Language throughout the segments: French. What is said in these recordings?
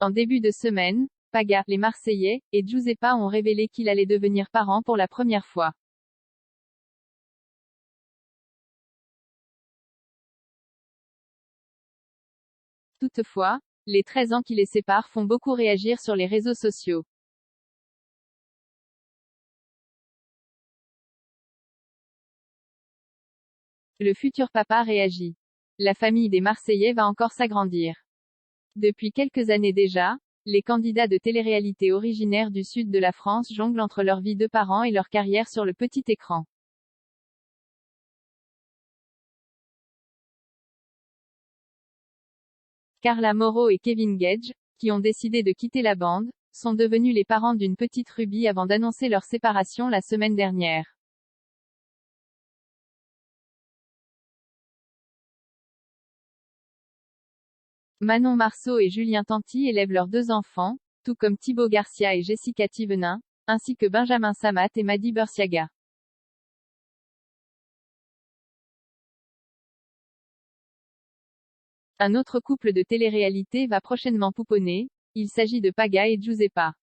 En début de semaine, Paga, les Marseillais, et Giuseppa ont révélé qu'il allait devenir parent pour la première fois. Toutefois, les 13 ans qui les séparent font beaucoup réagir sur les réseaux sociaux. Le futur papa réagit. La famille des Marseillais va encore s'agrandir. Depuis quelques années déjà, les candidats de télé-réalité originaires du sud de la France jonglent entre leur vie de parents et leur carrière sur le petit écran. Carla Moreau et Kevin Gage, qui ont décidé de quitter la bande, sont devenus les parents d'une petite Ruby avant d'annoncer leur séparation la semaine dernière. Manon Marceau et Julien Tanti élèvent leurs 2 enfants, tout comme Thibaut Garcia et Jessica Thévenin, ainsi que Benjamin Samat et Mady Bursiaga. Un autre couple de télé-réalité va prochainement pouponner, il s'agit de Paga et Giuseppa.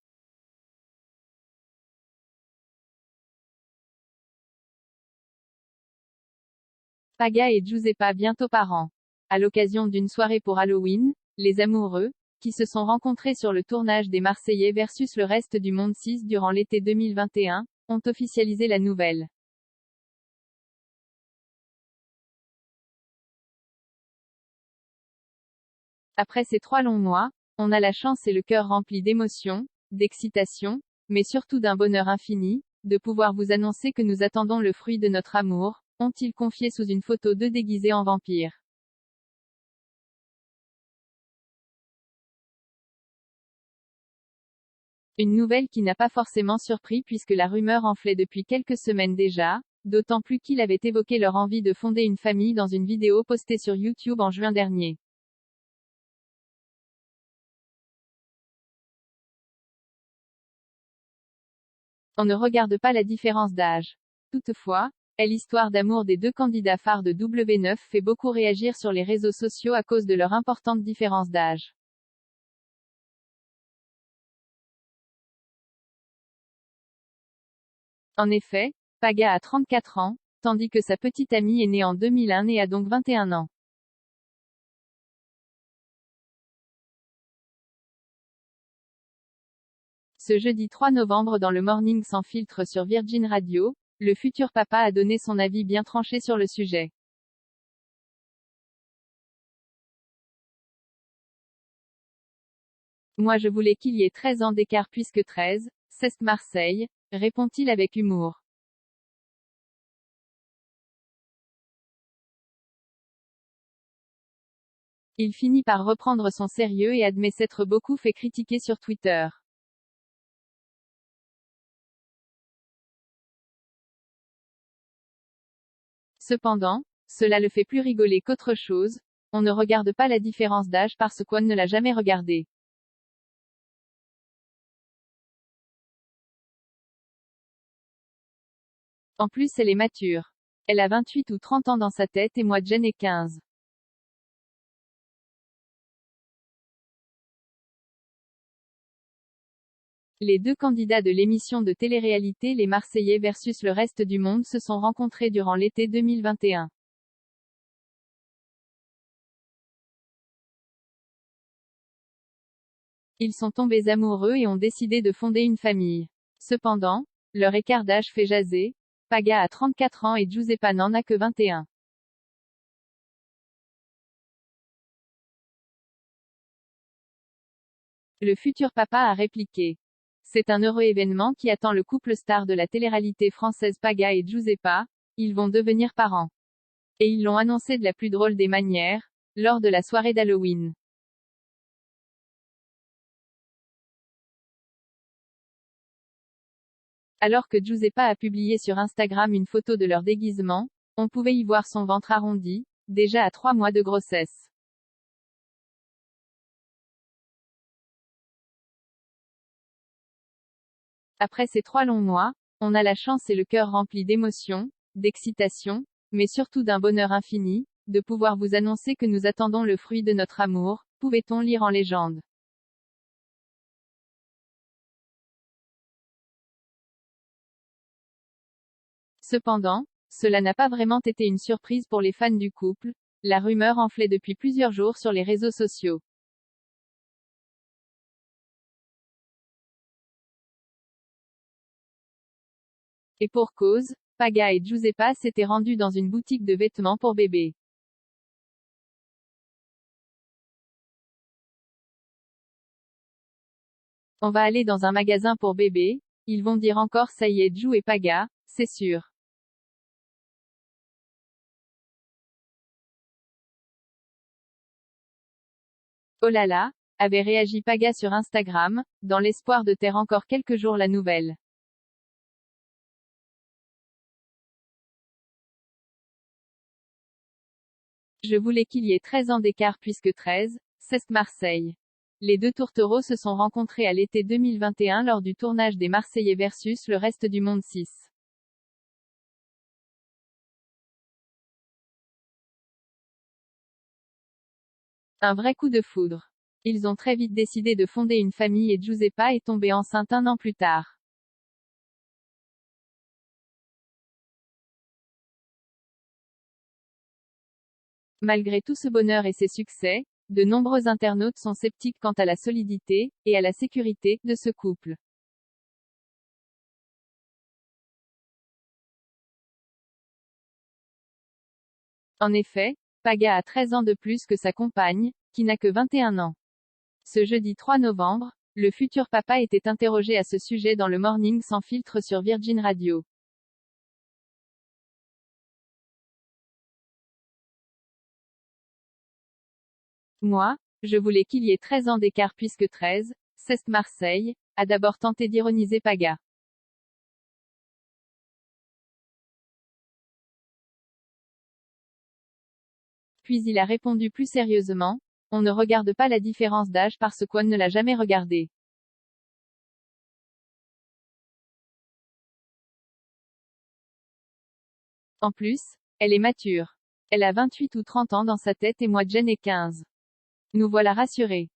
Paga et Giuseppa bientôt parents. À l'occasion d'une soirée pour Halloween, les amoureux, qui se sont rencontrés sur le tournage des Marseillais versus le reste du monde 6 durant l'été 2021, ont officialisé la nouvelle. Après ces 3 longs mois, on a la chance et le cœur rempli d'émotions, d'excitation, mais surtout d'un bonheur infini, de pouvoir vous annoncer que nous attendons le fruit de notre amour, ont-ils confié sous une photo d'eux déguisés en vampires. Une nouvelle qui n'a pas forcément surpris puisque la rumeur enflait depuis quelques semaines déjà, d'autant plus qu'ils avaient évoqué leur envie de fonder une famille dans une vidéo postée sur YouTube en juin dernier. On ne regarde pas la différence d'âge. Toutefois, l'histoire d'amour des 2 candidats phares de W9 fait beaucoup réagir sur les réseaux sociaux à cause de leur importante différence d'âge. En effet, Paga a 34 ans, tandis que sa petite amie est née en 2001 et a donc 21 ans. Ce jeudi 3 novembre dans le Morning sans filtre sur Virgin Radio, le futur papa a donné son avis bien tranché sur le sujet. Moi je voulais qu'il y ait 13 ans d'écart puisque 13, c'est Marseille, répond-il avec humour. Il finit par reprendre son sérieux et admet s'être beaucoup fait critiquer sur Twitter. Cependant, cela le fait plus rigoler qu'autre chose, on ne regarde pas la différence d'âge parce qu'on ne l'a jamais regardée. En plus elle est mature. Elle a 28 ou 30 ans dans sa tête et moi j'en ai 15. Les 2 candidats de l'émission de télé-réalité Les Marseillais versus le reste du monde se sont rencontrés durant l'été 2021. Ils sont tombés amoureux et ont décidé de fonder une famille. Cependant, leur écart d'âge fait jaser. Paga a 34 ans et Giuseppa n'en a que 21. Le futur papa a répliqué. C'est un heureux événement qui attend le couple star de la télé-réalité française Paga et Giuseppa. Ils vont devenir parents. Et ils l'ont annoncé de la plus drôle des manières, lors de la soirée d'Halloween. Alors que Giuseppa a publié sur Instagram une photo de leur déguisement, on pouvait y voir son ventre arrondi, déjà à 3 mois de grossesse. Après ces 3 longs mois, on a la chance et le cœur rempli d'émotions, d'excitation, mais surtout d'un bonheur infini, de pouvoir vous annoncer que nous attendons le fruit de notre amour, pouvait-on lire en légende. Cependant, cela n'a pas vraiment été une surprise pour les fans du couple. La rumeur enflait depuis plusieurs jours sur les réseaux sociaux. Et pour cause, Paga et Giuseppa s'étaient rendus dans une boutique de vêtements pour bébé. On va aller dans un magasin pour bébé, ils vont dire encore ça y est Giu et Paga, c'est sûr. Oh là là, avait réagi Paga sur Instagram, dans l'espoir de taire encore quelques jours la nouvelle. Je voulais qu'il y ait 13 ans d'écart puisque 13, c'est Marseille. Les deux tourtereaux se sont rencontrés à l'été 2021 lors du tournage des Marseillais versus le reste du monde 6. Un vrai coup de foudre. Ils ont très vite décidé de fonder une famille et Giuseppa est tombée enceinte un an plus tard. Malgré tout ce bonheur et ces succès, de nombreux internautes sont sceptiques quant à la solidité, et à la sécurité, de ce couple. En effet, Paga a 13 ans de plus que sa compagne, qui n'a que 21 ans. Ce jeudi 3 novembre, le futur papa était interrogé à ce sujet dans le Morning sans filtre sur Virgin Radio. Moi, je voulais qu'il y ait 13 ans d'écart puisque 13, c'est Marseille, a d'abord tenté d'ironiser Paga. Puis il a répondu plus sérieusement, on ne regarde pas la différence d'âge parce qu'on ne l'a jamais regardé. En plus, elle est mature. Elle a 28 ou 30 ans dans sa tête et moi Jen ai 15. Nous voilà rassurés.